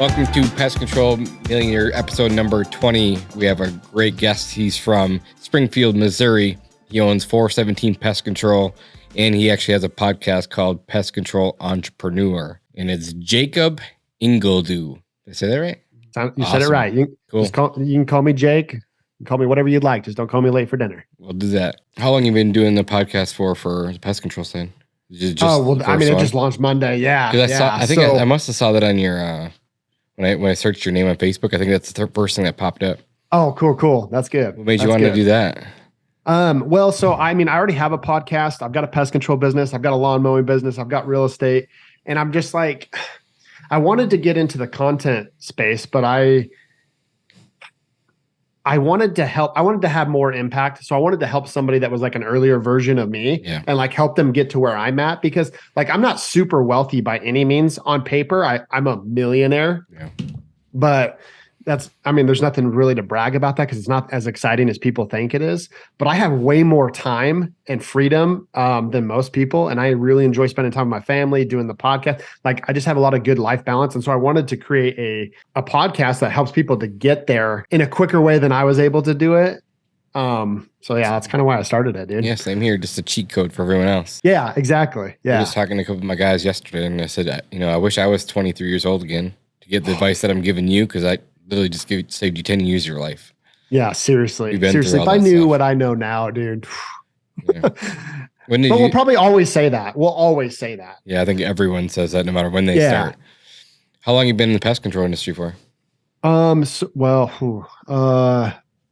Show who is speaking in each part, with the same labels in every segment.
Speaker 1: Welcome to Pest Control Millionaire episode number 20. We have a great guest. He's from Springfield, Missouri. He owns 417 Pest Control, and he actually has a podcast called Pest Control Entrepreneur. And it's Jacob Ingledue. Did I say that right?
Speaker 2: You said it right.
Speaker 1: Cool.
Speaker 2: You can call me Jake. You can call me whatever you'd like. Just don't call me late for dinner.
Speaker 1: We'll do that. How long have you been doing the podcast for the pest control side?
Speaker 2: It just launched Monday. Yeah.
Speaker 1: I must have saw that on your when I searched your name on Facebook. I think that's the first thing that popped up.
Speaker 2: Oh, cool. That's good.
Speaker 1: What made you want to do that?
Speaker 2: I already have a podcast. I've got a pest control business. I've got a lawn mowing business. I've got real estate. And I'm just like, I wanted to get into the content space, but I wanted to help. I wanted to have more impact. So I wanted to help somebody that was like an earlier version of me and like help them get to where I'm at, because like I'm not super wealthy by any means. On paper, I'm a millionaire, but there's nothing really to brag about that because it's not as exciting as people think it is. But I have way more time and freedom than most people. And I really enjoy spending time with my family, doing the podcast. Like I just have a lot of good life balance. And so I wanted to create a podcast that helps people to get there in a quicker way than I was able to do it. That's kind of why I started it, dude.
Speaker 1: Yeah, same here. Just a cheat code for everyone else.
Speaker 2: Yeah, exactly. Yeah.
Speaker 1: I was talking to a couple of my guys yesterday, and I said, I wish I was 23 years old again to get the advice that I'm giving you, because I literally just saved you 10 years of your life.
Speaker 2: Yeah, seriously. If I knew what I know now, dude.
Speaker 1: Yeah.
Speaker 2: We'll probably always say that. We'll always say that.
Speaker 1: Yeah, I think everyone says that no matter when they start. How long have you been in the pest control industry for?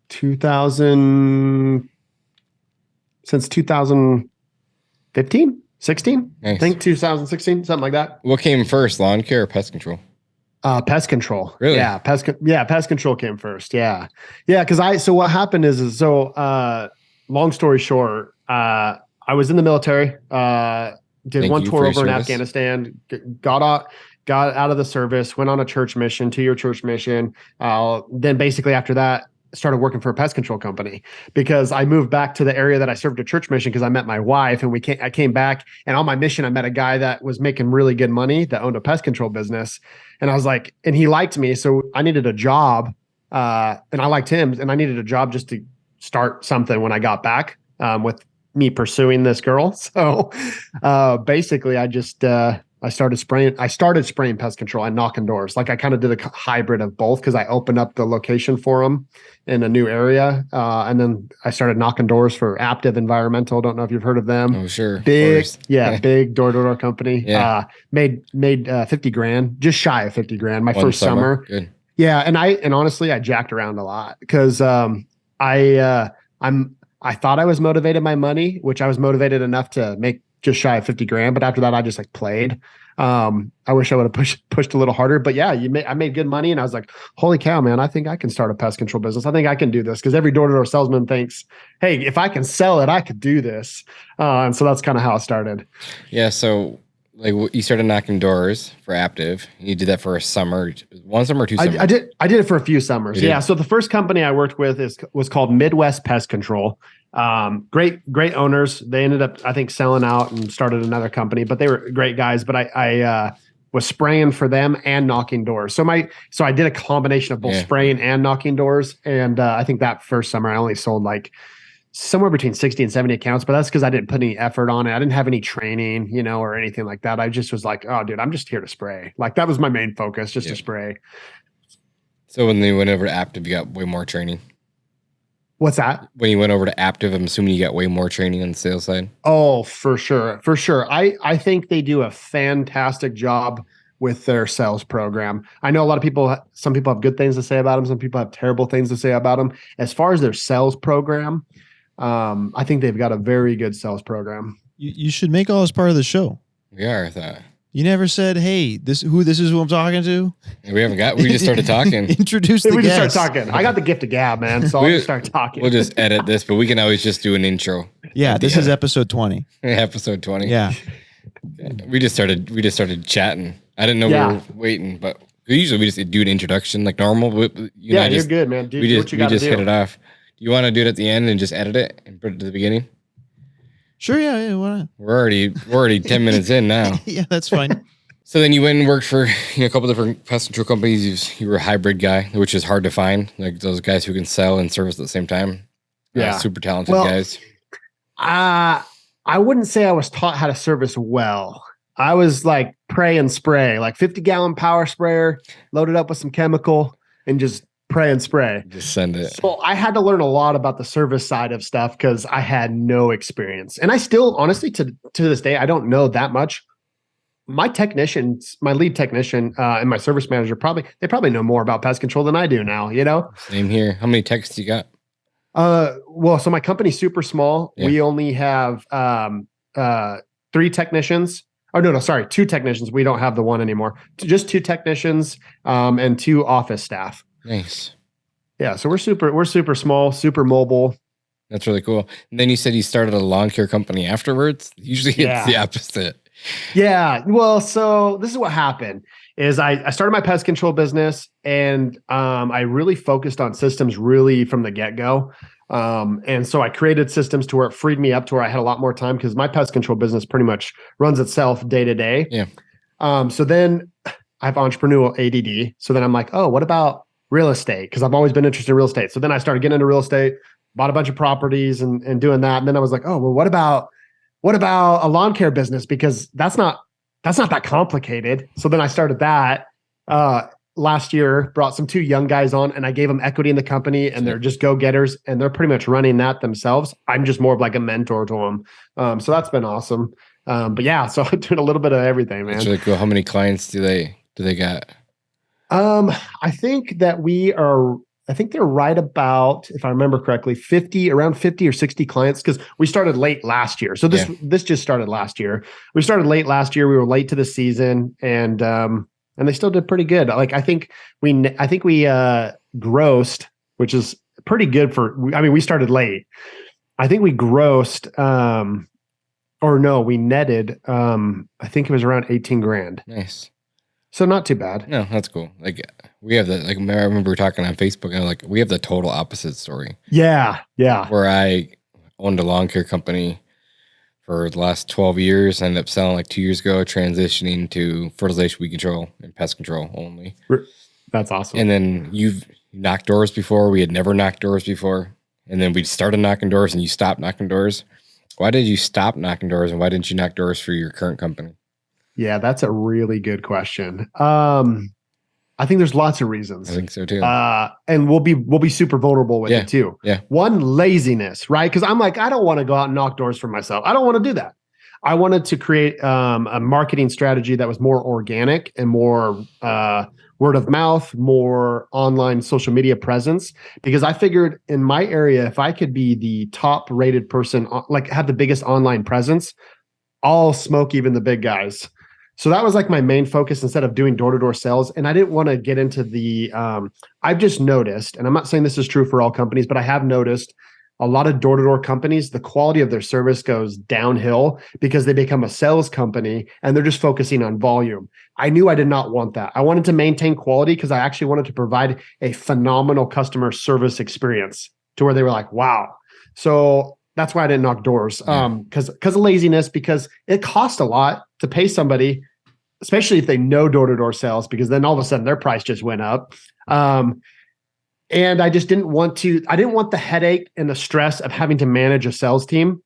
Speaker 2: 2015, 16.
Speaker 1: Nice.
Speaker 2: I think 2016, something like that.
Speaker 1: What came first, lawn care or pest control?
Speaker 2: Pest control.
Speaker 1: Really?
Speaker 2: Yeah. Pest control came first. Yeah. Yeah. So what happened is long story short, I was in the military, did one tour over in Afghanistan, got out of the service, went on a church mission, 2-year church mission. Then basically after that, started working for a pest control company because I moved back to the area that I served a church mission because I met my wife, and I came back, and on my mission, I met a guy that was making really good money that owned a pest control business. And I was like, and he liked me. So I needed a job, and I liked him, and I needed a job just to start something when I got back, with me pursuing this girl. So, basically I started spraying pest control and knocking doors. Like I kind of did a hybrid of both because I opened up the location for them in a new area. And then I started knocking doors for Aptive Environmental. Don't know if you've heard of them.
Speaker 1: Oh, sure.
Speaker 2: Big door-to-door company.
Speaker 1: Yeah.
Speaker 2: Made 50 grand, just shy of 50 grand my first summer.
Speaker 1: Good.
Speaker 2: Yeah. And honestly, I jacked around a lot because I thought I was motivated by money, which I was motivated enough to make just shy of 50 grand. But after that, I just like played. I wish I would have pushed a little harder, but yeah, I made good money, and I was like, holy cow, man, I think I can start a pest control business. I think I can do this, because every door-to-door salesman thinks, hey, if I can sell it, I could do this. And so that's kind of how it started.
Speaker 1: Yeah. So like you started knocking doors for Aptive. You did that for a summer, 1 summer or 2 summers?
Speaker 2: I did it for a few summers. Yeah. So the first company I worked with was called Midwest Pest Control. Great owners. They ended up, I think, selling out and started another company, but they were great guys. But I was spraying for them and knocking doors. So I did a combination of both spraying and knocking doors. And I think that first summer I only sold like somewhere between 60 and 70 accounts, but that's because I didn't put any effort on it. I didn't have any training, or anything like that. I just was like, oh dude, I'm just here to spray. Like that was my main focus, just to spray.
Speaker 1: So when they went over to Aptive, you got way more training.
Speaker 2: What's that?
Speaker 1: When you went over to Aptive, I'm assuming you got way more training on the sales side.
Speaker 2: Oh, for sure. For sure. I think they do a fantastic job with their sales program. I know some people have good things to say about them. Some people have terrible things to say about them. As far as their sales program, I think they've got a very good sales program.
Speaker 3: You should make all this part of the show.
Speaker 1: We are, I thought.
Speaker 3: You never said, hey, this is who I'm talking to?
Speaker 1: We just started talking.
Speaker 3: Introduce the guest.
Speaker 2: We just started talking. I got the gift of gab, man. So I'll just start talking.
Speaker 1: We'll just edit this, but we can always just do an intro.
Speaker 3: Yeah, this is episode 20.
Speaker 1: Episode 20.
Speaker 3: Yeah.
Speaker 1: We just started chatting. I didn't know we were waiting, but usually we just do an introduction like normal.
Speaker 2: You're good, man. Dude,
Speaker 1: we just hit it off. Do you want to do it at the end and just edit it and put it to the beginning?
Speaker 3: Sure, yeah, why not?
Speaker 1: We're already 10 minutes in now.
Speaker 3: Yeah, that's fine.
Speaker 1: So then you went and worked for a couple different pest control companies. You were a hybrid guy, which is hard to find. Like those guys who can sell and service at the same time.
Speaker 2: Yeah,
Speaker 1: super talented guys.
Speaker 2: I wouldn't say I was taught how to service well. I was like pray and spray, like 50-gallon power sprayer, loaded up with some chemical, and just pray and spray.
Speaker 1: Just send it.
Speaker 2: So I had to learn a lot about the service side of stuff because I had no experience, and I still, honestly, to this day, I don't know that much. My technicians, my lead technician, and my service manager they probably know more about pest control than I do now.
Speaker 1: Same here. How many techs you got?
Speaker 2: Well, so my company's super small. Yeah. We only have 3 technicians. Oh, no, sorry, 2 technicians. We don't have the one anymore. Just 2 technicians and 2 office staff.
Speaker 1: Nice.
Speaker 2: Yeah, so we're super small, super mobile.
Speaker 1: That's really cool. And then you said you started a lawn care company afterwards. Usually it's the opposite.
Speaker 2: Yeah. Well, so this is what happened is I started my pest control business, and I really focused on systems really from the get-go. And so I created systems to where it freed me up to where I had a lot more time because my pest control business pretty much runs itself day to day.
Speaker 1: Yeah.
Speaker 2: So then I have entrepreneurial ADD. So then I'm like, oh, what about real estate? Because I've always been interested in real estate. So then I started getting into real estate, bought a bunch of properties and doing that. And then I was like, oh, well, what about a lawn care business? Because that's not that complicated. So then I started that last year, brought some 2 young guys on, and I gave them equity in the company, and they're just go-getters, and they're pretty much running that themselves. I'm just more of like a mentor to them. So that's been awesome. But yeah, so I'm doing a little bit of everything, man.
Speaker 1: That's really cool. How many clients do they got?
Speaker 2: I think they're right about, if I remember correctly, around 50 or 60 clients, because we started late last year. So this just started last year. We started late last year. We were late to the season, and they still did pretty good. Like I think we grossed, which is pretty good we started late. I think we grossed, we netted. I think it was around 18 grand.
Speaker 1: Nice.
Speaker 2: So not too bad.
Speaker 1: No, that's cool. Like we have I remember we were talking on Facebook, and we have the total opposite story.
Speaker 2: Yeah.
Speaker 1: Where I owned a lawn care company for the last 12 years, ended up selling like 2 years ago, transitioning to fertilization, weed control, and pest control only.
Speaker 2: That's awesome.
Speaker 1: And then you've knocked doors before. We had never knocked doors before. And then we started knocking doors, and you stopped knocking doors. Why did you stop knocking doors, and why didn't you knock doors for your current company?
Speaker 2: Yeah, that's a really good question. I think there's lots of reasons.
Speaker 1: I think so too.
Speaker 2: And we'll be super vulnerable with it too.
Speaker 1: Yeah.
Speaker 2: One, laziness, right? Because I'm like, I don't want to go out and knock doors for myself. I don't want to do that. I wanted to create a marketing strategy that was more organic and more word of mouth, more online social media presence. Because I figured in my area, if I could be the top rated person, like have the biggest online presence, I'll smoke even the big guys. So that was like my main focus instead of doing door-to-door sales. And I didn't want to get into the, I've just noticed, and I'm not saying this is true for all companies, but I have noticed a lot of door-to-door companies, the quality of their service goes downhill because they become a sales company and they're just focusing on volume. I knew I did not want that. I wanted to maintain quality because I actually wanted to provide a phenomenal customer service experience to where they were like, wow. So that's why I didn't knock doors, because of laziness, because it costs a lot to pay somebody, especially if they know door-to-door sales, because then all of a sudden their price just went up. And I just didn't want the headache and the stress of having to manage a sales team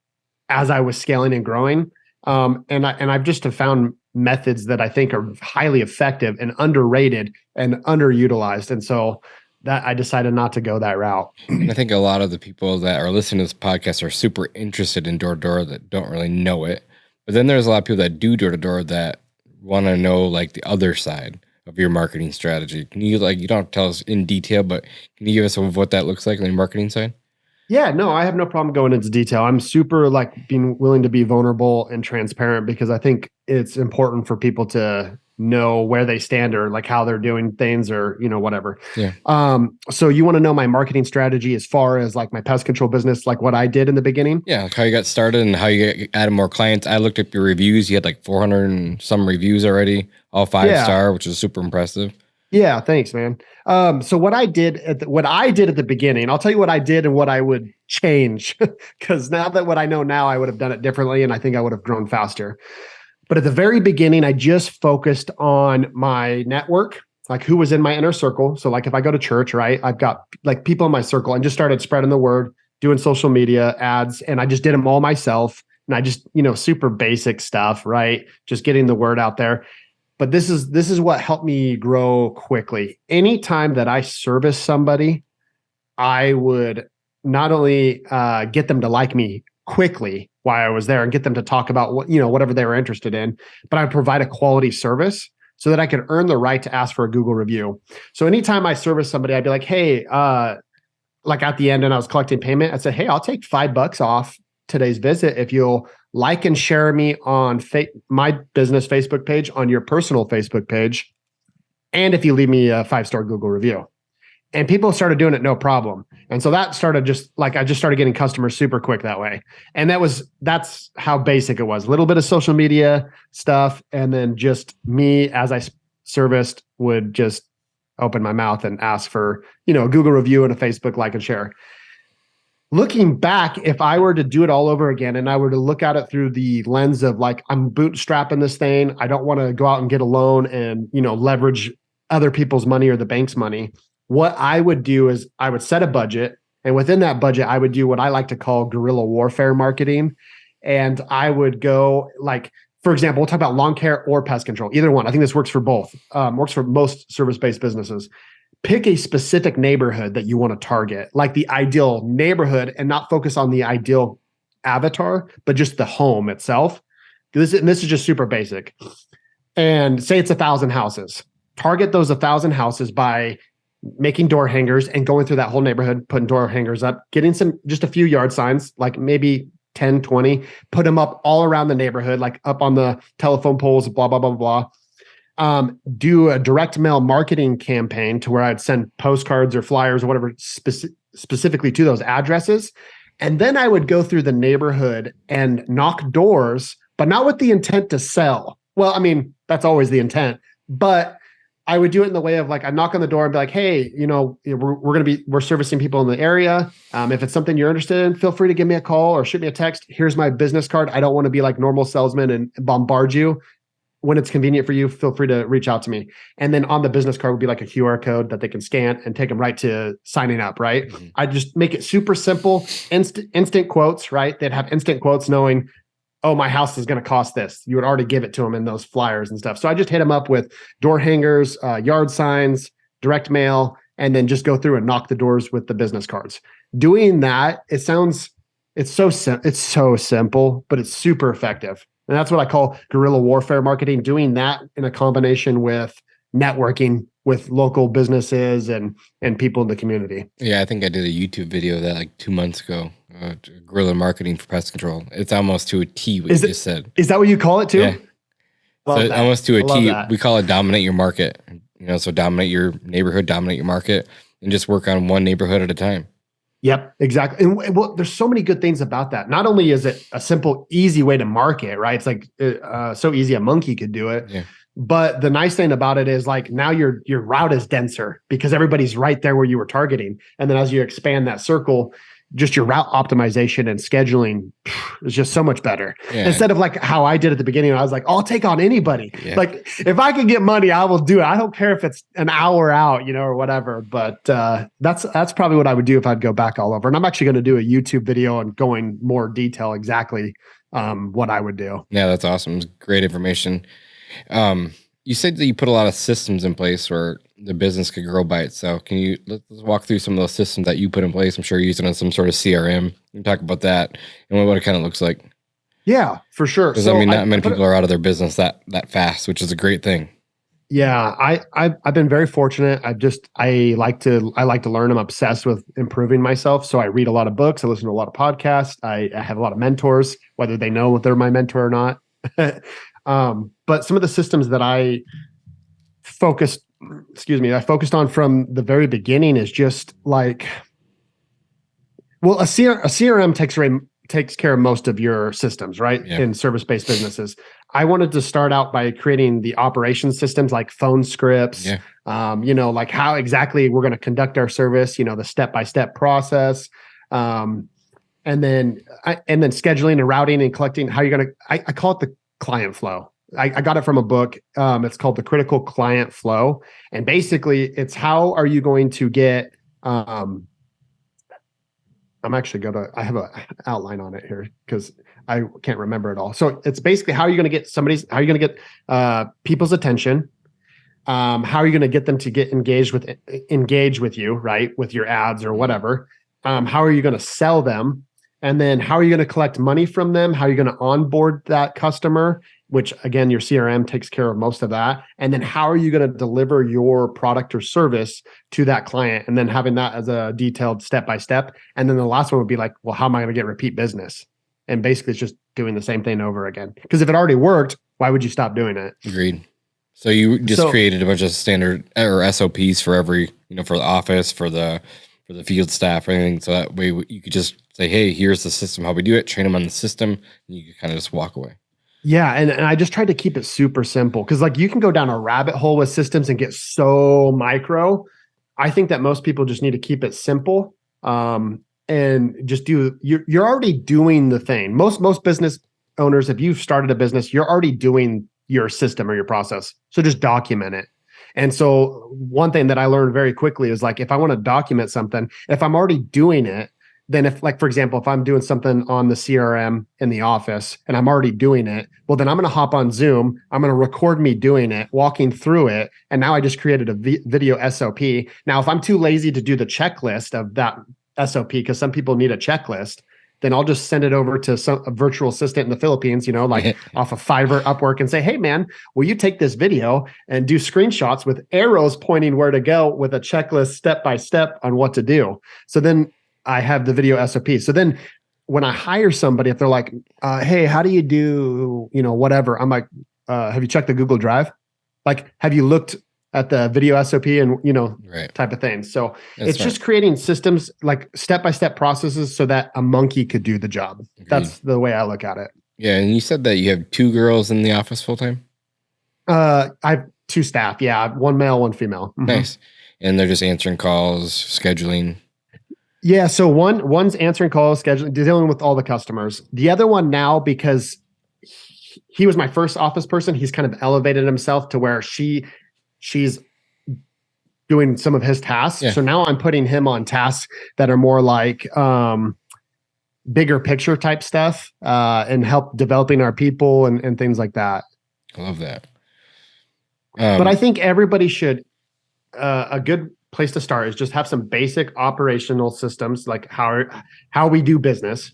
Speaker 2: as I was scaling and growing. And I've just found methods that I think are highly effective and underrated and underutilized. And so that I decided not to go that route.
Speaker 1: And I think a lot of the people that are listening to this podcast are super interested in door-to-door that don't really know it. But then there's a lot of people that do door-to-door that want to know like the other side of your marketing strategy. Can you you don't tell us in detail, but can you give us some of what that looks like on the marketing side?
Speaker 2: Yeah, no, I have no problem going into detail. I'm super being willing to be vulnerable and transparent because I think it's important for people to know where they stand or like how they're doing things or, whatever.
Speaker 1: Yeah.
Speaker 2: So you want to know my marketing strategy as far as like my pest control business, like what I did in the beginning?
Speaker 1: Yeah. Like how you got started and how you added more clients. I looked up your reviews. You had like 400 and some reviews already, all 5-star, which is super impressive.
Speaker 2: Yeah. Thanks, man. So what I did at the beginning, I'll tell you what I did and what I would change because now that what I know now, I would have done it differently. And I think I would have grown faster. But at the very beginning, I just focused on my network, like who was in my inner circle. So like if I go to church, right, I've got like people in my circle, and just started spreading the word, doing social media ads, and I just did them all myself. And I just, super basic stuff, right? Just getting the word out there. But this is what helped me grow quickly. Anytime that I service somebody, I would not only get them to like me quickly while I was there and get them to talk about whatever they were interested in, but I would provide a quality service so that I could earn the right to ask for a Google review. So anytime I service somebody, I'd be like, hey, like at the end, and I was collecting payment, I'd say, hey, I'll take $5 off today's visit if you'll like and share me on my business Facebook page, on your personal Facebook page, and if you leave me a 5-star Google review. And people started doing it no problem. And so that started I just started getting customers super quick that way. And that's how basic it was. A little bit of social media stuff. And then just me, as I serviced, would just open my mouth and ask for, a Google review and a Facebook like and share. Looking back, if I were to do it all over again and I were to look at it through the lens of like, I'm bootstrapping this thing, I don't want to go out and get a loan and, leverage other people's money or the bank's money. What I would do is I would set a budget, and within that budget, I would do what I like to call guerrilla warfare marketing. And I would go like, for example, we'll talk about lawn care or pest control, either one. I think this works for both, works for most service-based businesses. Pick a specific neighborhood that you want to target, like the ideal neighborhood, and not focus on the ideal avatar, but just the home itself. This is just super basic. And say it's 1,000 houses. Target those 1,000 houses by making door hangers and going through that whole neighborhood, putting door hangers up, getting just a few yard signs, like maybe 10, 20, put them up all around the neighborhood, like up on the telephone poles, blah, blah, blah, blah. Do a direct mail marketing campaign to where I'd send postcards or flyers or whatever specifically to those addresses. And then I would go through the neighborhood and knock doors, but not with the intent to sell. Well, I mean, that's always the intent, but I would do it in the way of like, I knock on the door and be like, hey, we're servicing people in the area. If it's something you're interested in, feel free to give me a call or shoot me a text. Here's my business card. I don't want to be like normal salesman and bombard you. When it's convenient for you, feel free to reach out to me. And then on the business card would be like a QR code that they can scan and take them right to signing up, right? Mm-hmm. I just make it super simple, instant quotes, right? They'd have instant quotes knowing, oh, my house is going to cost this. You would already give it to them in those flyers and stuff. So I just hit them up with door hangers, yard signs, direct mail, and then just go through and knock the doors with the business cards. Doing that, it's so simple, but it's super effective. And that's what I call guerrilla warfare marketing, doing that in a combination with networking with local businesses and people in the community.
Speaker 1: Yeah, I think I did a YouTube video of that like 2 months ago, guerrilla marketing for pest control. It's almost to a T what you just said.
Speaker 2: Is that what you call it too?
Speaker 1: Yeah. So almost to a T. We call it dominate your market. So dominate your neighborhood, dominate your market, and just work on one neighborhood at a time.
Speaker 2: Yep, exactly. And well, there's so many good things about that. Not only is it a simple, easy way to market, right? It's like so easy a monkey could do it. Yeah. But the nice thing about it is like now your route is denser because everybody's right there where you were targeting. And then as you expand that circle, just your route optimization and scheduling is just so much better. Yeah. Instead of like how I did at the beginning, I was like, I'll take on anybody. Yeah. Like if I can get money, I will do it. I don't care if it's an hour out, or whatever. But that's probably what I would do if I'd go back all over. And I'm actually going to do a YouTube video and go in more detail exactly what I would do.
Speaker 1: Yeah, that's awesome. It's great information. You said that you put a lot of systems in place where the business could grow by itself. Can you let's walk through some of those systems that you put in place? I'm sure you're using on some sort of CRM. You can talk about that and what it kind of looks like.
Speaker 2: Yeah, for sure.
Speaker 1: Because not many people are out of their business that fast, which is a great thing.
Speaker 2: Yeah, I've been very fortunate. I like to learn. I'm obsessed with improving myself. So I read a lot of books. I listen to a lot of podcasts. I have a lot of mentors, whether they know they're my mentor or not. But some of the systems that I focused on from the very beginning is just like, well, a CRM takes care of most of your systems, right? Yeah. In service-based businesses. I wanted to start out by creating the operations systems like phone scripts, like how exactly we're going to conduct our service, the step-by-step process. And then scheduling and routing and collecting how you're going to, I call it the client flow. I got it from a book. It's called The Critical Client Flow. And basically it's how are you going to get, I have an outline on it here because I can't remember it all. So it's basically how are you going to get people's attention? How are you going to get them to get engage with you, right? With your ads or whatever. How are you going to sell them? And then how are you going to collect money from them? How are you going to onboard that customer? Which again, your CRM takes care of most of that. And then how are you going to deliver your product or service to that client? And then having that as a detailed step-by-step. And then the last one would be like, well, how am I going to get repeat business? And basically it's just doing the same thing over again. Because if it already worked, why would you stop doing it?
Speaker 1: Agreed. So you just created a bunch of standard or SOPs for every, for the office, for the field staff, or anything. So that way you could just say, hey, here's the system, how we do it, train them on the system, and you could kind of just walk away.
Speaker 2: Yeah. And I just tried to keep it super simple because like you can go down a rabbit hole with systems and get so micro. I think that most people just need to keep it simple and just you're already doing the thing. Most business owners, if you've started a business, you're already doing your system or your process. So just document it. And so one thing that I learned very quickly is like, if I want to document something, if I'm already doing it, then if like, for example, if I'm doing something on the CRM in the office and I'm already doing it, well, then I'm going to hop on Zoom. I'm going to record me doing it, walking through it. And now I just created a video SOP. Now, if I'm too lazy to do the checklist of that SOP, because some people need a checklist, then I'll just send it over to a virtual assistant in the Philippines, like off of Fiverr, Upwork, and say, hey, man, will you take this video and do screenshots with arrows pointing where to go with a checklist step-by-step on what to do? So then I have the video SOP. So then when I hire somebody, if they're like, hey, how do you do, whatever? I'm like, have you checked the Google Drive? Like, have you looked at the video SOP and,
Speaker 1: right.
Speaker 2: type of thing. So it's just creating systems, like step-by-step processes so that a monkey could do the job. Agreed. That's the way I look at it.
Speaker 1: Yeah. And you said that you have 2 girls in the office full time?
Speaker 2: I have 2 staff. Yeah. 1 male, 1 female. Mm-hmm.
Speaker 1: Nice. And they're just answering calls, scheduling.
Speaker 2: Yeah. So one's answering calls, scheduling, dealing with all the customers. The other one now, because he was my first office person, he's kind of elevated himself to where she's doing some of his tasks. Yeah. So now I'm putting him on tasks that are more like bigger picture type stuff and help developing our people and things like that.
Speaker 1: I love that.
Speaker 2: But I think everybody should, a good place to start is just have some basic operational systems, like how we do business,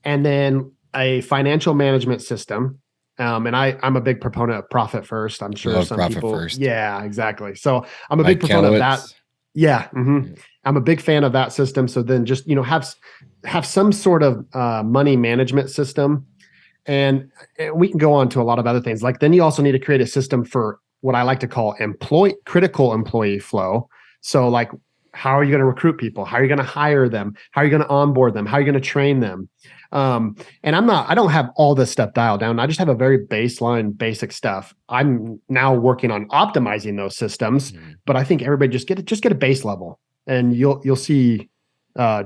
Speaker 2: and then a financial management system. And I'm a big proponent of profit first. I'm sure some people. First. Yeah, exactly. So I'm a big proponent of that. Yeah. Mm-hmm. I'm a big fan of that system. So then just, have some sort of money management system. And we can go on to a lot of other things. Like then you also need to create a system for what I like to call critical employee flow. So like, how are you going to recruit people? How are you going to hire them? How are you going to onboard them? How are you going to train them? And I don't have all this stuff dialed down. I just have a very basic stuff. I'm now working on optimizing those systems, but I think everybody just get a base level and you'll see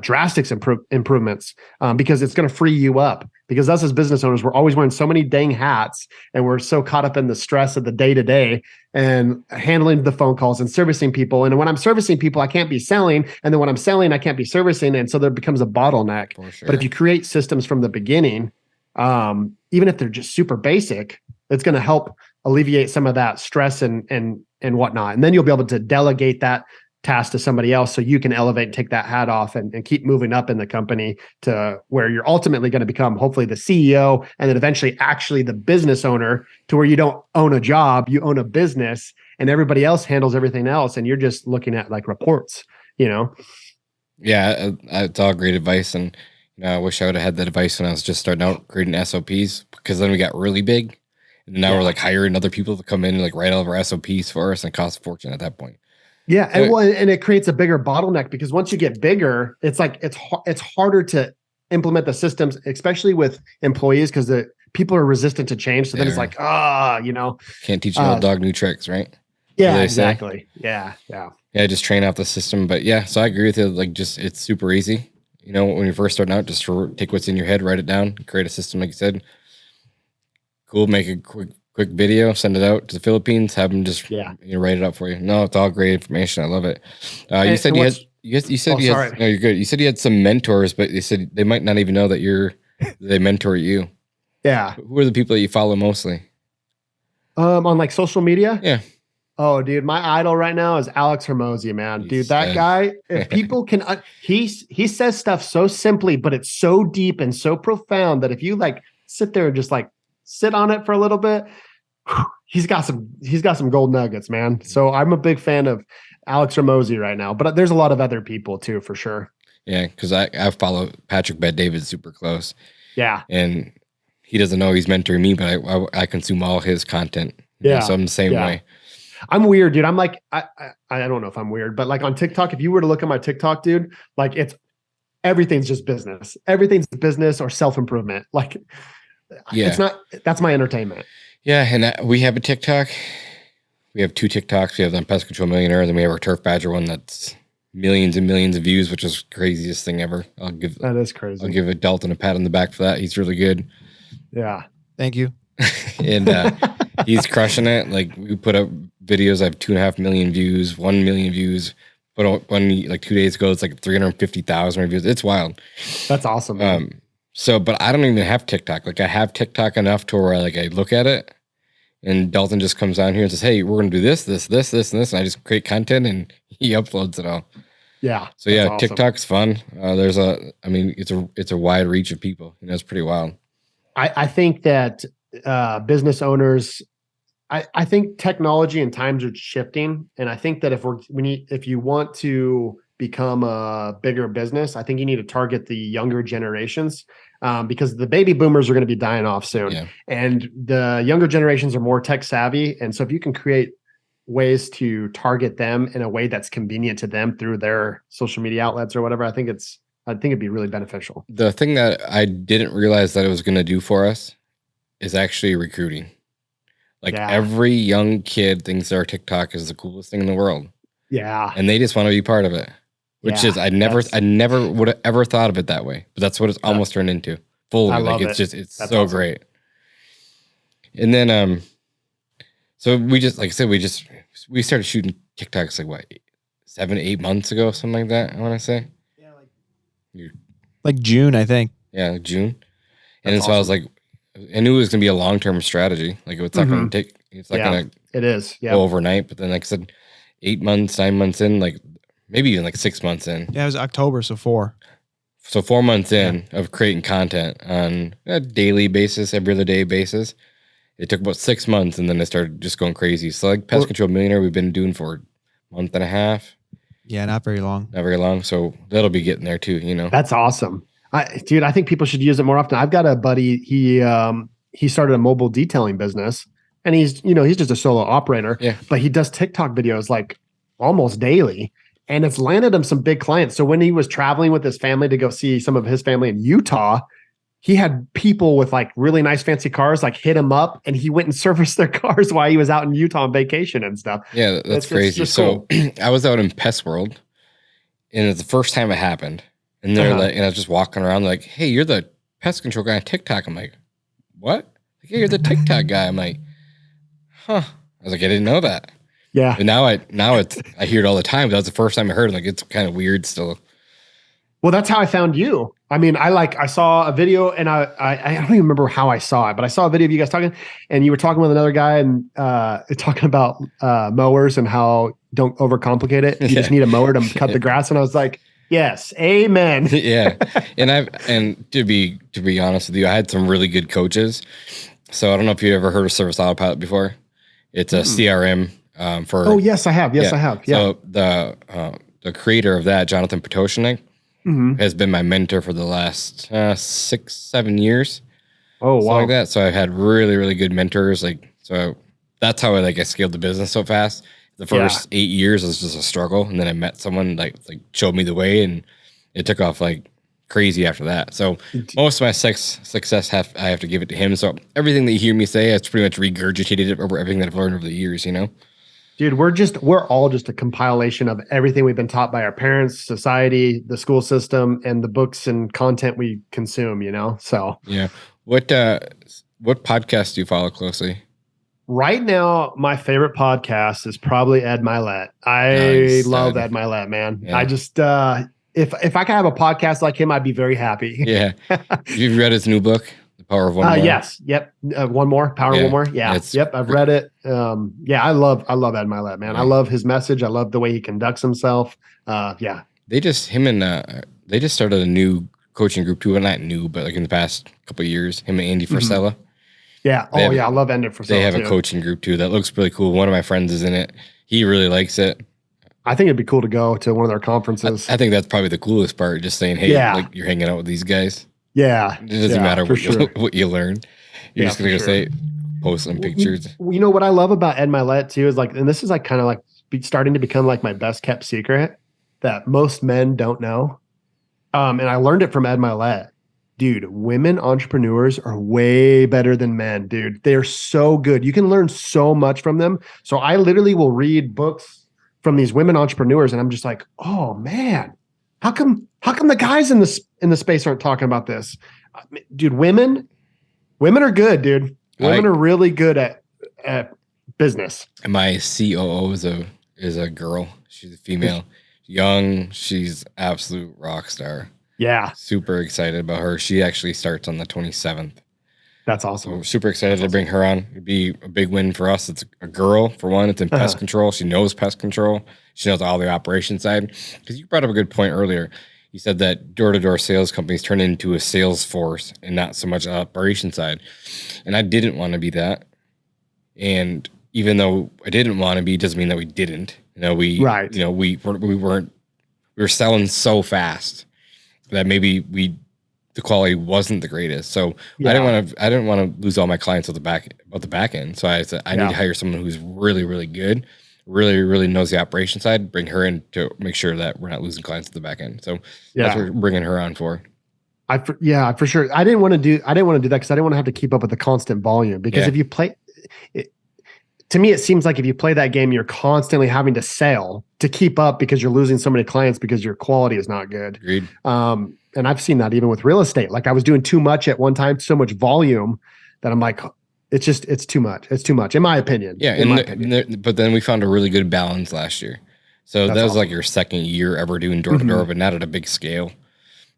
Speaker 2: drastic improvements because it's going to free you up. Because us as business owners, we're always wearing so many dang hats and we're so caught up in the stress of the day-to-day and handling the phone calls and servicing people. And when I'm servicing people, I can't be selling. And then when I'm selling, I can't be servicing. And so there becomes a bottleneck. For sure. But if you create systems from the beginning, even if they're just super basic, it's going to help alleviate some of that stress and whatnot. And then you'll be able to delegate that task to somebody else so you can elevate, take that hat off and keep moving up in the company to where you're ultimately going to become hopefully the CEO and then eventually actually the business owner to where you don't own a job, you own a business and everybody else handles everything else. And you're just looking at like reports, Yeah,
Speaker 1: it's all great advice. And I wish I would have had that advice when I was just starting out creating SOPs because then we got really big. And now we're like hiring other people to come in and like write all of our SOPs for us and cost a fortune at that point.
Speaker 2: Yeah, and it creates a bigger bottleneck because once you get bigger, it's like it's harder to implement the systems, especially with employees because the people are resistant to change. So then it's like,
Speaker 1: can't teach an old dog new tricks, right?
Speaker 2: Yeah, exactly. Yeah.
Speaker 1: Yeah, just train out the system. But yeah, so I agree with you. Like, just it's super easy. When you're first starting out, just take what's in your head, write it down, create a system, like you said. Cool, make a quick quick video, send it out to the Philippines, have them just write it up for you. No, it's all great information. I love it. You said you had. You said you had. No, you're good. You said you had some mentors, but you said they might not even know that they mentor you.
Speaker 2: Yeah.
Speaker 1: Who are the people that you follow mostly?
Speaker 2: On like social media?
Speaker 1: Yeah.
Speaker 2: Oh, dude, my idol right now is Alex Hermosi, man. Dude, that guy, if people can, he says stuff so simply, but it's so deep and so profound that if you like sit there and just like sit on it for a little bit, he's got some gold nuggets, man. So I'm a big fan of Alex Hermosi right now, but there's a lot of other people too, for sure.
Speaker 1: Yeah, because I follow Patrick Bet-David super close.
Speaker 2: Yeah.
Speaker 1: And he doesn't know he's mentoring me, but I consume all his content.
Speaker 2: Yeah.
Speaker 1: So I'm the same way.
Speaker 2: I'm weird, dude. I'm like, I don't know if I'm weird, but like on TikTok, if you were to look at my TikTok, dude, like everything's just business. Everything's business or self-improvement. Like, it's not, that's my entertainment.
Speaker 1: Yeah. And we have a TikTok. We have 2 TikToks. We have the Pest Control Millionaire. Then we have our Turf Badger one that's millions and millions of views, which is the craziest thing ever.
Speaker 2: That is crazy.
Speaker 1: I'll give Dalton a pat on the back for that. He's really good.
Speaker 2: Yeah.
Speaker 3: Thank you.
Speaker 1: And he's crushing it. Like we put up videos. I have 2.5 million views, 1 million views. Put out one like 2 days ago. It's like 350,000 reviews. It's wild.
Speaker 2: That's awesome.
Speaker 1: But I don't even have TikTok. Like I have TikTok enough to where I look at it, and Dalton just comes on here and says, "Hey, we're gonna do this, this, this, this, and this," and I just create content and he uploads it all.
Speaker 2: Yeah.
Speaker 1: So yeah, awesome. TikTok's fun. It's a wide reach of people. It's pretty wild.
Speaker 2: I think that business owners, I think technology and times are shifting, and I think that if you want to become a bigger business, I think you need to target the younger generations, because the baby boomers are going to be dying off soon, and the younger generations are more tech savvy, and so if you can create ways to target them in a way that's convenient to them through their social media outlets or whatever, I think it'd be really beneficial.
Speaker 1: The thing that I didn't realize that it was going to do for us is actually recruiting. Every young kid thinks their TikTok is the coolest thing in the world.
Speaker 2: Yeah.
Speaker 1: And they just want to be part of it, which is, I never would have ever thought of it that way, but that's what it's almost turned into fully. It's so awesome. Great. And then, so we just, like I said, we started shooting TikToks like what, 7-8 months ago, something like that. I want to say.
Speaker 3: Like June, I think.
Speaker 1: Yeah, June. And so awesome. I was like, I knew it was going to be a long-term strategy. Like it's not going to take, it's not going to go overnight. But then, like I said, 8 months, 9 months in, like maybe even like 6 months in.
Speaker 3: Yeah, it was October, so 4.
Speaker 1: So 4 months in of creating content on a daily basis, every other day basis. It took about 6 months, and then I started just going crazy. So like Pest Control Millionaire, we've been doing for a month and a half.
Speaker 3: Yeah, not very long.
Speaker 1: Not very long. So that'll be getting there too,
Speaker 2: That's awesome. Dude, I think people should use it more often. I've got a buddy, he started a mobile detailing business, and he's just a solo operator, but he does TikTok videos like almost daily, and it's landed him some big clients. So when he was traveling with his family to go see some of his family in Utah, he had people with like really nice fancy cars like hit him up, and he went and serviced their cars while he was out in Utah on vacation and stuff.
Speaker 1: Yeah, that's crazy. So cool. I was out in Pest World, and it's the first time it happened. And they're like, and I was just walking around like, "Hey, you're the pest control guy on TikTok." I'm like, "What?" Like, "Yeah, you're the TikTok guy." I'm like, "Huh." I was like, "I didn't know that."
Speaker 2: Yeah.
Speaker 1: And now I hear it all the time. But that was the first time I heard it. Like, it's kind of weird still.
Speaker 2: Well, that's how I found you. I mean, I saw a video, and I don't even remember how I saw it, but I saw a video of you guys talking, and you were talking with another guy and talking about mowers and how don't overcomplicate it. You just need a mower to cut the grass. And I was like, yes, amen.
Speaker 1: Yeah. And to be honest with you, I had some really good coaches. So I don't know if you ever heard of Service Autopilot before. It's a CRM for.
Speaker 2: Oh, yes, I have. Yes, I have. Yeah.
Speaker 1: So the creator of that, Jonathan Potoshanek, has been my mentor for the last 6-7 years.
Speaker 2: Oh, wow.
Speaker 1: Like that. So I've had really, really good mentors. So that's how I scaled the business so fast. The first 8 years was just a struggle. And then I met someone like showed me the way, and it took off like crazy after that. So most of my success I have to give it to him. So everything that you hear me say, it's pretty much regurgitated over everything that I've learned over the years,
Speaker 2: Dude, we're all just a compilation of everything we've been taught by our parents, society, the school system, and the books and content we consume, So
Speaker 1: yeah. What podcast do you follow closely?
Speaker 2: Right now, my favorite podcast is probably Ed Milet. I love Ed Milet, man. Yeah. I just if I could have a podcast like him, I'd be very happy.
Speaker 1: Yeah. You've read his new book, The Power of One More?
Speaker 2: Yes. Yep. One More. Power of One More. Yeah. Yep. I've read it. Yeah. I love Ed Milet, man. Right. I love his message. I love the way he conducts himself. Yeah.
Speaker 1: They just started a new coaching group too. Well, not new, but like in the past couple of years, him and Andy Frisella.
Speaker 2: Yeah. I love Andy Frisella.
Speaker 1: They have a coaching group too. That looks really cool. One of my friends is in it. He really likes it.
Speaker 2: I think it'd be cool to go to one of their conferences.
Speaker 1: I think that's probably the coolest part. Just saying, hey, like you're hanging out with these guys.
Speaker 2: Yeah.
Speaker 1: It doesn't matter what you learn. You're just going to say, post some pictures.
Speaker 2: You know what I love about Ed Milet too is like, and this is like kind of like starting to become like my best kept secret that most men don't know. And I learned it from Ed Milet. Dude, women entrepreneurs are way better than men, dude. They're so good. You can learn so much from them. So I literally will read books from these women entrepreneurs, and I'm just like, oh man, how come the guys in the space aren't talking about this? Dude, women are good, dude. Women are really good at business.
Speaker 1: And my COO is a girl. She's a female, young. She's absolute rock star.
Speaker 2: Yeah.
Speaker 1: Super excited about her. She actually starts on the 27th.
Speaker 2: That's awesome.
Speaker 1: So we're super excited to bring her on. It'd be a big win for us. It's a girl, for one. It's in pest control. She knows pest control. She knows all the operation side. Because you brought up a good point earlier. You said that door-to-door sales companies turn into a sales force and not so much operation side. And I didn't want to be that. And even though I didn't want to be, doesn't mean that we didn't. We were selling so fast that maybe the quality wasn't the greatest. So I didn't want to lose all my clients at the back end. So I said, I need to hire someone who's really, really good, really, really knows the operation side, bring her in to make sure that we're not losing clients at the back end. So that's what we're bringing her on for.
Speaker 2: For sure. I didn't want to do that because I didn't want to have to keep up with the constant volume, because if you play it, to me, it seems like if you play that game, you're constantly having to sell to keep up because you're losing so many clients because your quality is not good.
Speaker 1: Agreed.
Speaker 2: And I've seen that even with real estate. Like I was doing too much at one time, so much volume that I'm like, it's too much. It's too much, in my opinion.
Speaker 1: Yeah. But then we found a really good balance last year. So that was like your second year ever doing door to door, but not at a big scale,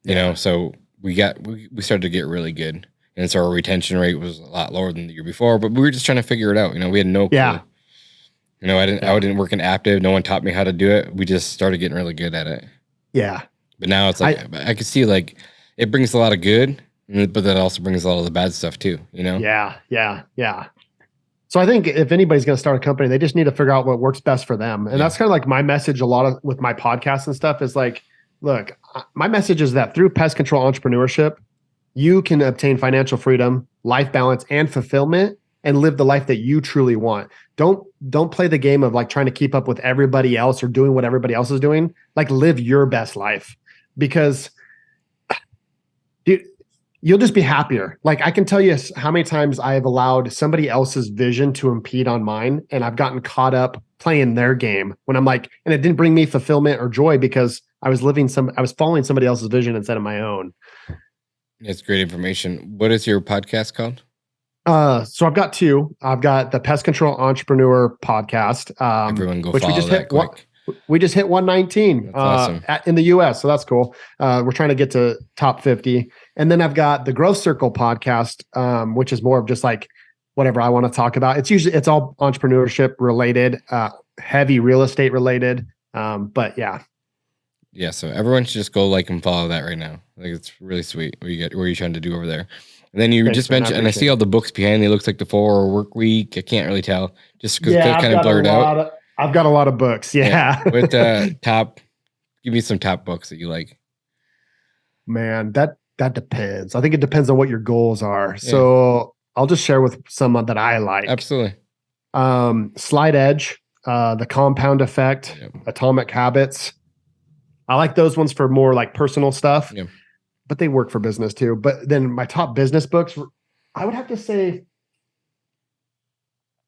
Speaker 1: you know? So we started to get really good. And so our retention rate was a lot lower than the year before, but we were just trying to figure it out. We had no clue. I didn't work in Aptive. No one taught me how to do it. We just started getting really good at it.
Speaker 2: Yeah.
Speaker 1: But now it's like, I could see like it brings a lot of good, but that also brings a lot of the bad stuff too,
Speaker 2: Yeah. So I think if anybody's going to start a company, they just need to figure out what works best for them. And that's kind of like my message with my podcast and stuff is like, look, my message is that through pest control entrepreneurship, you can obtain financial freedom, life balance, and fulfillment, and live the life that you truly want. Don't play the game of like trying to keep up with everybody else or doing what everybody else is doing. Like live your best life, because dude, you'll just be happier. Like I can tell you how many times I have allowed somebody else's vision to impede on mine, and I've gotten caught up playing their game when I'm like, and it didn't bring me fulfillment or joy because I was following somebody else's vision instead of my own.
Speaker 1: It's great information. What is your podcast called?
Speaker 2: So I've got two. I've got the Pest Control Entrepreneur Podcast.
Speaker 1: Everyone go follow that quick.
Speaker 2: We just hit 119
Speaker 1: awesome.
Speaker 2: In the US. So that's cool. We're trying to get to top 50. And then I've got the Growth Circle Podcast, which is more of just like whatever I want to talk about. It's all entrepreneurship related, heavy real estate related. But yeah.
Speaker 1: Yeah, so everyone should just go like and follow that right now. Like it's really sweet what you're trying to do over there. And then you just mentioned, and I see all the books behind. It looks like the 4 Work Week. I can't really tell, just because they're kind of blurred out.
Speaker 2: I've got a lot of books. Yeah.
Speaker 1: With give me some top books that you like.
Speaker 2: Man, that depends. I think it depends on what your goals are. Yeah. So I'll just share with someone that I like.
Speaker 1: Absolutely.
Speaker 2: Slight Edge, The Compound Effect, Atomic Habits. I like those ones for more like personal stuff, but they work for business too. But then my top business books, I would have to say,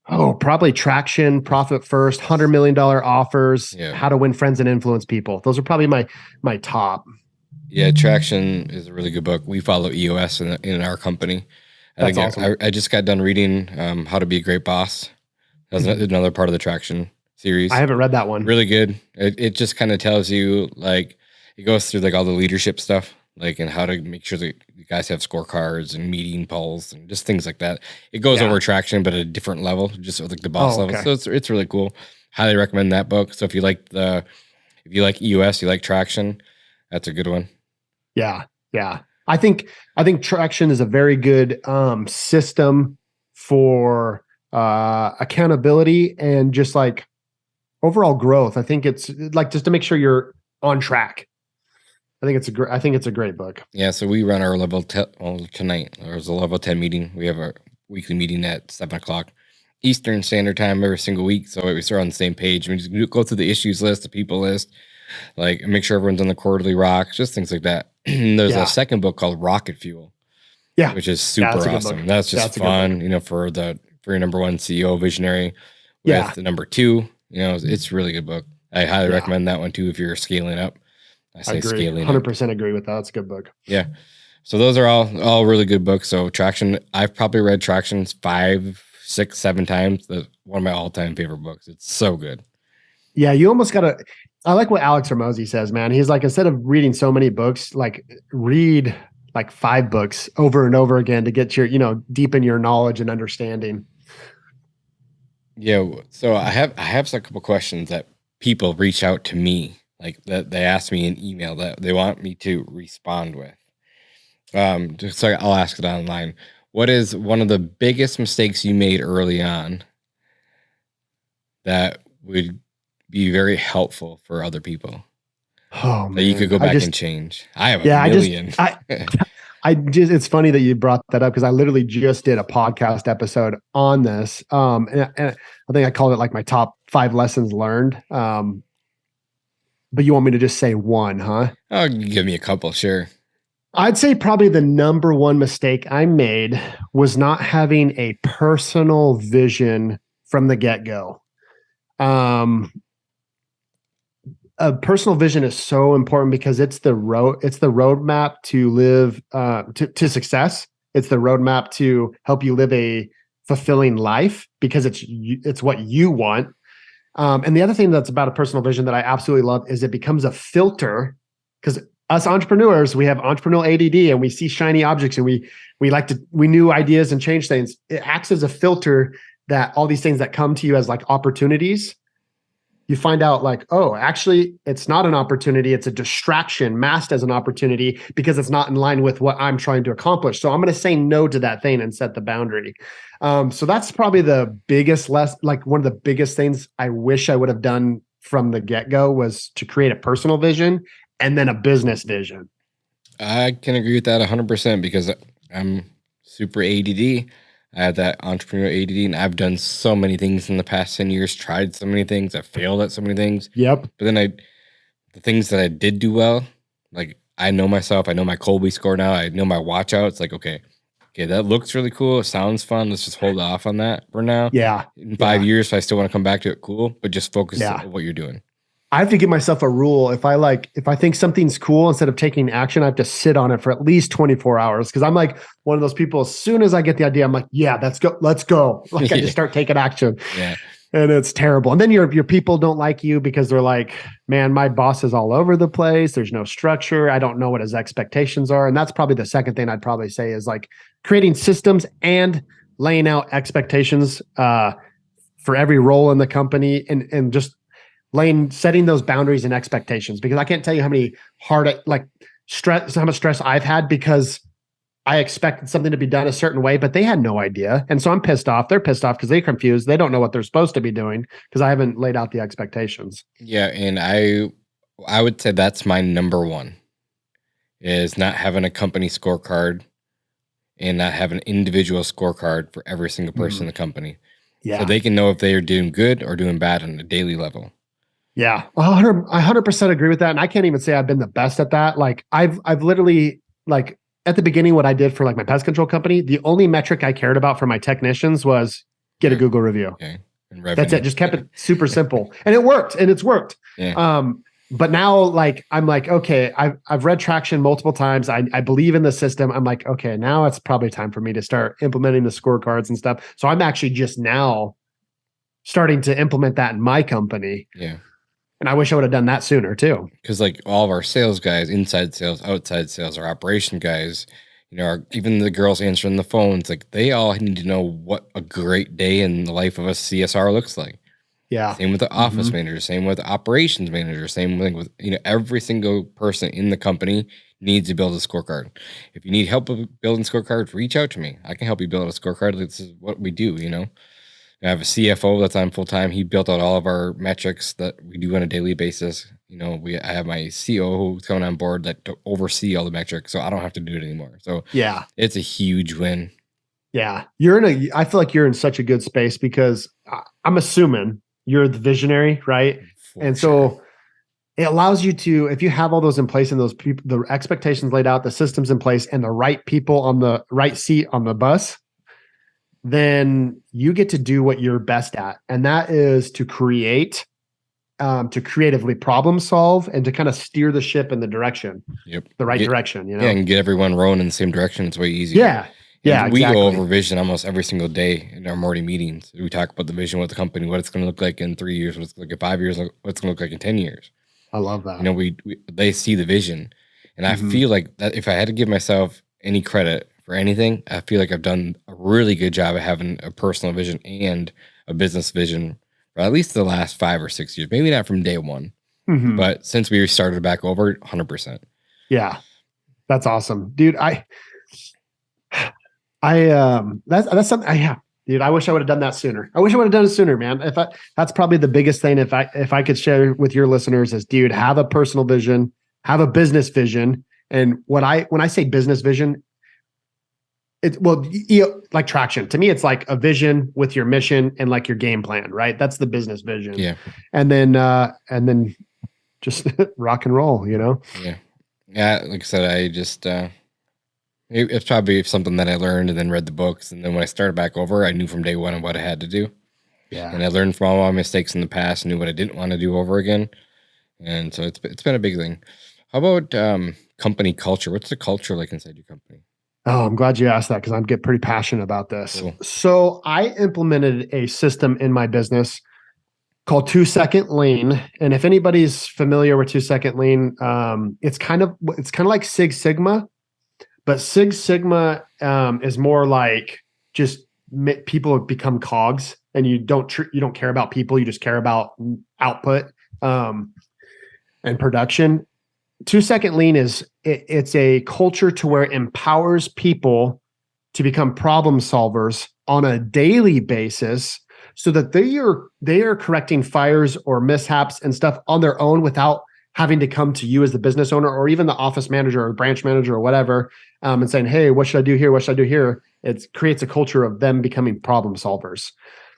Speaker 2: probably Traction, Profit First, $100 Million Offers, How to Win Friends and Influence People. Those are probably my top.
Speaker 1: Yeah, Traction is a really good book. We follow EOS in our company.
Speaker 2: That's awesome.
Speaker 1: I just got done reading How to Be a Great Boss. That's another part of the Traction series.
Speaker 2: I haven't read that one.
Speaker 1: Really good. It just kind of tells you, like, it goes through like all the leadership stuff, like, and how to make sure that you guys have scorecards and meeting polls and just things like that. It goes over Traction, but at a different level, just like the boss level. So it's really cool. Highly recommend that book. So if you like EOS, you like Traction, that's a good one.
Speaker 2: Yeah. I think Traction is a very good system for accountability and just like overall growth. I think it's like just to make sure you're on track. I think it's a great book. Yeah.
Speaker 1: So we run our tonight. There's a level 10 meeting. We have our weekly meeting at 7:00 Eastern Standard Time every single week. So we start on the same page. We just go through the issues list, the people list, like make sure everyone's on the quarterly rocks, just things like that. There's a second book called Rocket Fuel.
Speaker 2: Yeah.
Speaker 1: Which is super awesome. That's just fun, for your number one CEO visionary with the number two, it's a really good book. I highly recommend that one too if you're scaling up. I say scaling
Speaker 2: 100% agree with that. It's a good book.
Speaker 1: Yeah. So those are all really good books. So Traction, I've probably read Traction 5, 6, 7 times. That's one of my all-time favorite books. It's so good.
Speaker 2: Yeah, you almost gotta. I like what Alex Hormozi says, man. He's like, instead of reading so many books, like read like 5 books over and over again to get your, deepen your knowledge and understanding.
Speaker 1: Yeah. So I have a couple questions that people reach out to me, like that they ask me in email that they want me to respond with. Just so I'll ask it online. What is one of the biggest mistakes you made early on that would be very helpful for other people?
Speaker 2: Oh, man.
Speaker 1: That you could go back and change. I have a million.
Speaker 2: It's funny that you brought that up because I literally just did a podcast episode on this. And I think I called it like my top 5 lessons learned. But you want me to just say one, huh?
Speaker 1: Oh, give me a couple, sure.
Speaker 2: I'd say probably the number one mistake I made was not having a personal vision from the get-go. A personal vision is so important because it's the roadmap to live to success. It's the roadmap to help you live a fulfilling life because it's what you want. And the other thing that's about a personal vision that I absolutely love is it becomes a filter, because us entrepreneurs, we have entrepreneurial ADD and we see shiny objects and we new ideas and change things. It acts as a filter that all these things that come to you as like opportunities, you find out like, oh, actually it's not an opportunity. It's a distraction masked as an opportunity because it's not in line with what I'm trying to accomplish. So I'm going to say no to that thing and set the boundary. So that's probably the biggest one of the biggest things I wish I would have done from the get-go was to create a personal vision and then a business vision.
Speaker 1: I can agree with that 100% because I'm super ADD. I have that entrepreneurial ADD, and I've done so many things in the past 10 years, tried so many things, I've failed at so many things.
Speaker 2: Yep.
Speaker 1: But then the things that I did do well, like I know myself, I know my Colby score now, I know my watch out. It's like, okay, that looks really cool. It sounds fun. Let's just hold off on that for now.
Speaker 2: Yeah.
Speaker 1: In 5 years, if I still want to come back to it, cool, but just focus on what you're doing.
Speaker 2: I have to give myself a rule. If I think something's cool, instead of taking action, I have to sit on it for at least 24 hours. Cause I'm like one of those people, as soon as I get the idea, I'm like, yeah, let's go. Like I just start taking action.
Speaker 1: Yeah.
Speaker 2: And it's terrible. And then your people don't like you because they're like, man, my boss is all over the place. There's no structure. I don't know what his expectations are. And that's probably the second thing I'd probably say is like creating systems and laying out expectations for every role in the company and just setting those boundaries and expectations, because I can't tell you how many how much stress I've had because I expected something to be done a certain way, but they had no idea. And so I'm pissed off. They're pissed off because they're confused. They don't know what they're supposed to be doing because I haven't laid out the expectations.
Speaker 1: Yeah. And I would say that's my number one is not having a company scorecard and not having an individual scorecard for every single person in the company.
Speaker 2: Yeah.
Speaker 1: So they can know if they are doing good or doing bad on a daily level.
Speaker 2: Yeah, I 100% agree with that. And I can't even say I've been the best at that. Like I've literally like at the beginning, what I did for like my pest control company, the only metric I cared about for my technicians was get a Google review.
Speaker 1: Okay. And
Speaker 2: that's it. Just kept it super simple and it worked and it's worked.
Speaker 1: Yeah.
Speaker 2: But now like, I'm like, okay, I've read Traction multiple times. I believe in the system. I'm like, okay, now it's probably time for me to start implementing the scorecards and stuff. So I'm actually just now starting to implement that in my company.
Speaker 1: Yeah.
Speaker 2: And I wish I would have done that sooner too.
Speaker 1: Because like all of our sales guys, inside sales, outside sales, our operation guys, even the girls answering the phones, like they all need to know what a great day in the life of a CSR looks like.
Speaker 2: Yeah.
Speaker 1: Same with the office manager, same with the operations manager, same thing with, every single person in the company needs to build a scorecard. If you need help with building scorecards, reach out to me. I can help you build a scorecard. This is what we do, I have a CFO that's on full time. He built out all of our metrics that we do on a daily basis. I have my COO who's coming on board to oversee all the metrics, so I don't have to do it anymore. So yeah, it's a huge win.
Speaker 2: Yeah, I feel like you're in such a good space because I'm assuming you're the visionary, right? So it allows you to, if you have all those in place and those people, the expectations laid out, the systems in place, and the right people on the right seat on the bus, then you get to do what you're best at. And that is to create, to creatively problem solve and to kind of steer the ship in the direction, the right direction,
Speaker 1: Yeah, and get everyone rowing in the same direction. It's way easier.
Speaker 2: Yeah. Yeah,
Speaker 1: we go over vision almost every single day in our morning meetings. We talk about the vision, what the company, what it's going to look like in 3 years, what it's going to look like in 5 years, what it's going to look like in 10 years.
Speaker 2: I love that.
Speaker 1: They see the vision. And I feel like that if I had to give myself any credit for anything, I feel like I've done a really good job of having a personal vision and a business vision for at least the last 5 or 6 years. Maybe not from day one, but since we started back over, 100%. Yeah,
Speaker 2: that's awesome, dude. That's something I have, dude. I wish I would have done that sooner. I wish I would have done it sooner, man. That's probably the biggest thing. If I could share with your listeners is, dude, have a personal vision, have a business vision. And when I say business vision, like traction to me, it's like a vision with your mission and like your game plan, right? That's the business vision.
Speaker 1: Yeah.
Speaker 2: And then just rock and roll,
Speaker 1: Yeah. Yeah. Like I said, I just, it's probably something that I learned and then read the books. And then when I started back over, I knew from day one what I had to do.
Speaker 2: Yeah.
Speaker 1: And I learned from all my mistakes in the past, knew what I didn't want to do over again. And so it's been a big thing. How about company culture? What's the culture like inside your company?
Speaker 2: Oh, I'm glad you asked that because I get pretty passionate about this. Cool. So I implemented a system in my business called 2 Second Lean. And if anybody's familiar with 2 Second Lean, it's kind of like Six Sigma, but Six Sigma is more like just people become cogs, and you don't care about people, you just care about output and production. 2 Second Lean it's a culture to where it empowers people to become problem solvers on a daily basis, so that they are correcting fires or mishaps and stuff on their own without having to come to you as the business owner or even the office manager or branch manager or whatever, and saying, hey, what should I do here? What should I do here? It creates a culture of them becoming problem solvers.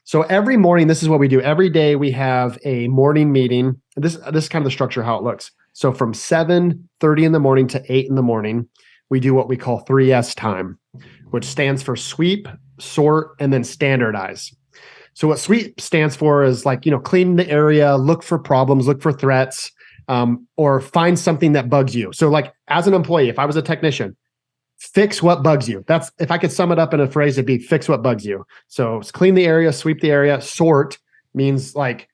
Speaker 2: So every morning, this is what we do. Every day we have a morning meeting. This is kind of the structure, how it looks. So from 7:30 in the morning to 8 in the morning, we do what we call 3S time, which stands for sweep, sort, and then standardize. So what sweep stands for is like, clean the area, look for problems, look for threats, or find something that bugs you. So like as an employee, if I was a technician, fix what bugs you. That's, if I could sum it up in a phrase, it'd be fix what bugs you. So it's clean the area, sweep the area. Sort means like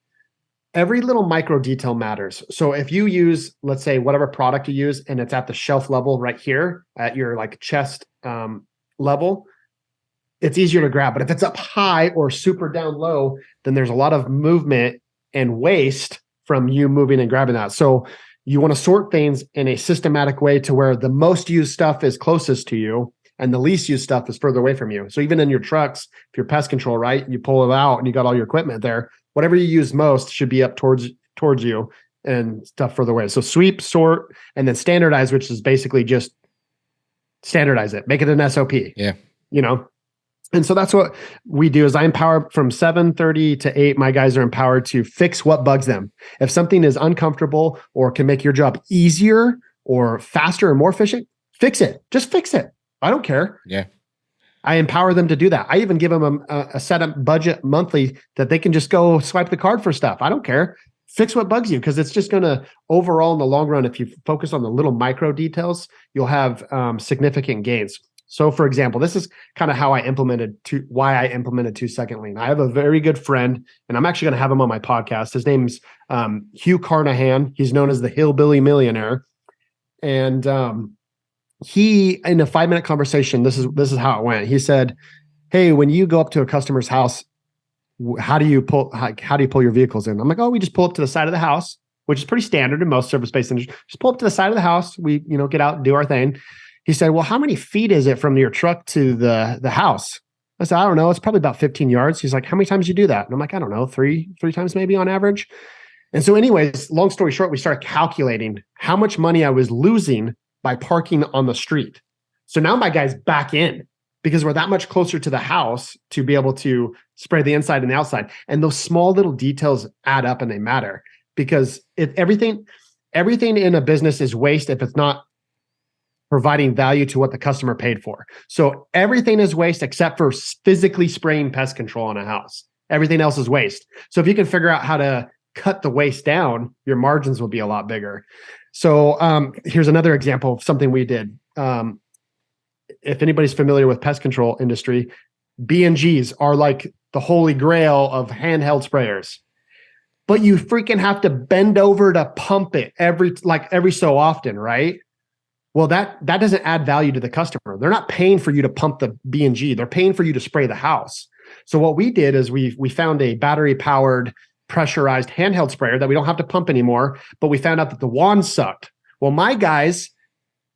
Speaker 2: every little micro detail matters. So if you use, let's say, whatever product you use, and it's at the shelf level right here at your like chest level, it's easier to grab. But if it's up high or super down low, then there's a lot of movement and waste from you moving and grabbing that. So you want to sort things in a systematic way to where the most used stuff is closest to you and the least used stuff is further away from you. So even in your trucks, if you're pest control, right, you pull it out and you got all your equipment there, whatever you use most should be up towards you and stuff further away. So sweep, sort, and then standardize, which is basically just standardize it, make it an SOP.
Speaker 1: Yeah.
Speaker 2: And so that's what we do is I empower from 7:30 to 8. My guys are empowered to fix what bugs them. If something is uncomfortable or can make your job easier or faster or more efficient, fix it. Just fix it. I don't care.
Speaker 1: Yeah.
Speaker 2: I empower them to do that. I even give them a set up budget monthly that they can just go swipe the card for stuff. I don't care. Fix what bugs you, because it's just going to overall in the long run, if you focus on the little micro details, you'll have significant gains. So for example, this is kind of how why I implemented 2-second lean. I have a very good friend, and I'm actually going to have him on my podcast. His name's Hugh Carnahan. He's known as the Hillbilly Millionaire. And he, in a 5-minute conversation, this is how it went. He said, hey, when you go up to a customer's house, how do you pull your vehicles in? I'm like, oh, we just pull up to the side of the house, which is pretty standard in most service-based industries. Just pull up to the side of the house. We, get out and do our thing. He said, well, how many feet is it from your truck to the house? I said, I don't know. It's probably about 15 yards. He's like, how many times do you do that? And I'm like, I don't know, three times maybe on average. And so anyways, long story short, we started calculating how much money I was losing by parking on the street. So now my guy's back in because we're that much closer to the house to be able to spray the inside and the outside. And those small little details add up and they matter, because if everything in a business is waste if it's not providing value to what the customer paid for. So everything is waste except for physically spraying pest control on a house. Everything else is waste. So if you can figure out how to cut the waste down, your margins will be a lot bigger. So here's another example of something we did. If anybody's familiar with pest control industry, B&Gs are like the holy grail of handheld sprayers. But you freaking have to bend over to pump it every so often, right? Well, that doesn't add value to the customer. They're not paying for you to pump the B&G. They're paying for you to spray the house. So what we did is we found a battery-powered pressurized handheld sprayer that we don't have to pump anymore, but we found out that the wand sucked. Well, my guys,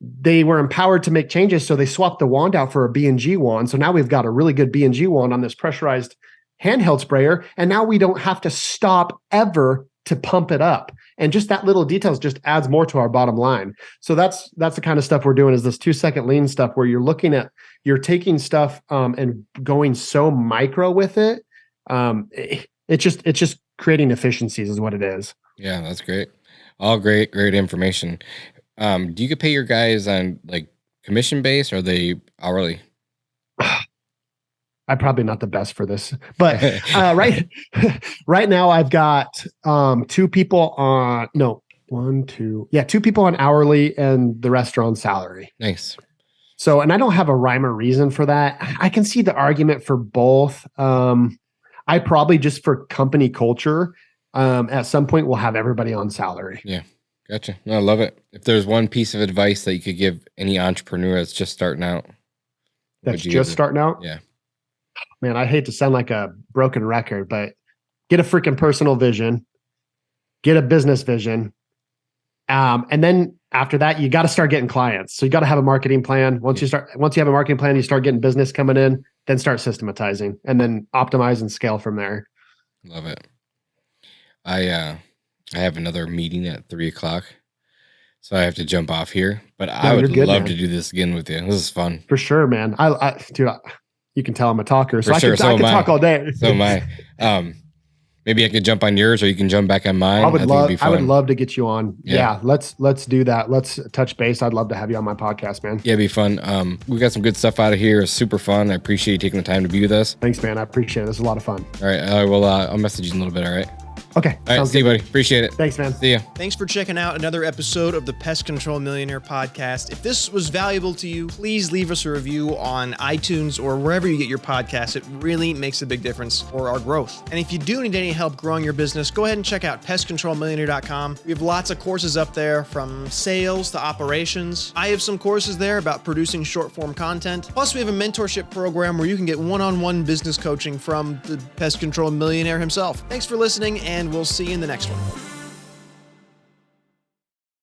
Speaker 2: they were empowered to make changes, so they swapped the wand out for a B&G wand. So now we've got a really good B&G wand on this pressurized handheld sprayer, and now we don't have to stop ever to pump it up. And just that little details just adds more to our bottom line. So that's the kind of stuff we're doing, is this 2-second lean stuff where you're taking stuff and going so micro with it. It's just creating efficiencies is what it is.
Speaker 1: Yeah, that's great. All great information. Do you get pay your guys on like commission base, or are they hourly?
Speaker 2: I'm probably not the best for this, but right now I've got 2 people on, no, 2 people on hourly and the rest are on salary.
Speaker 1: Nice.
Speaker 2: So, and I don't have a rhyme or reason for that. I can see the argument for both. I probably, just for company culture, at some point we'll have everybody on salary.
Speaker 1: Yeah. Gotcha. No, I love it. If there's one piece of advice that you could give any entrepreneur that's just starting out.
Speaker 2: Starting out?
Speaker 1: Yeah.
Speaker 2: Man, I hate to sound like a broken record, but get a freaking personal vision, get a business vision. And then after that, you got to start getting clients. So you got to have a marketing plan. Once you have a marketing plan, you start getting business coming in, then start systematizing and then optimize and scale from there.
Speaker 1: Love it. I have another meeting at 3:00, so I have to jump off here, but I would love to do this again with you. This is fun.
Speaker 2: For sure, man. Dude, you can tell I'm a talker, so I can talk all day.
Speaker 1: So am I. Maybe I could jump on yours, or you can jump back on mine.
Speaker 2: I would love to get you on. Yeah, let's do that. Let's touch base. I'd love to have you on my podcast, man.
Speaker 1: Yeah, it'd be fun. We got some good stuff out of here. It's super fun. I appreciate you taking the time to be with us.
Speaker 2: Thanks, man. I appreciate it. This is a lot of fun.
Speaker 1: All right, I'll message you in a little bit. All right.
Speaker 2: Okay.
Speaker 1: All right. See you, buddy. Appreciate it.
Speaker 2: Thanks, man.
Speaker 1: See ya.
Speaker 3: Thanks for checking out another episode of the Pest Control Millionaire Podcast. If this was valuable to you, please leave us a review on iTunes or wherever you get your podcasts. It really makes a big difference for our growth. And if you do need any help growing your business, go ahead and check out pestcontrolmillionaire.com. We have lots of courses up there, from sales to operations. I have some courses there about producing short form content. Plus, we have a mentorship program where you can get one-on-one business coaching from the Pest Control Millionaire himself. Thanks for listening, and we'll see you in the next one.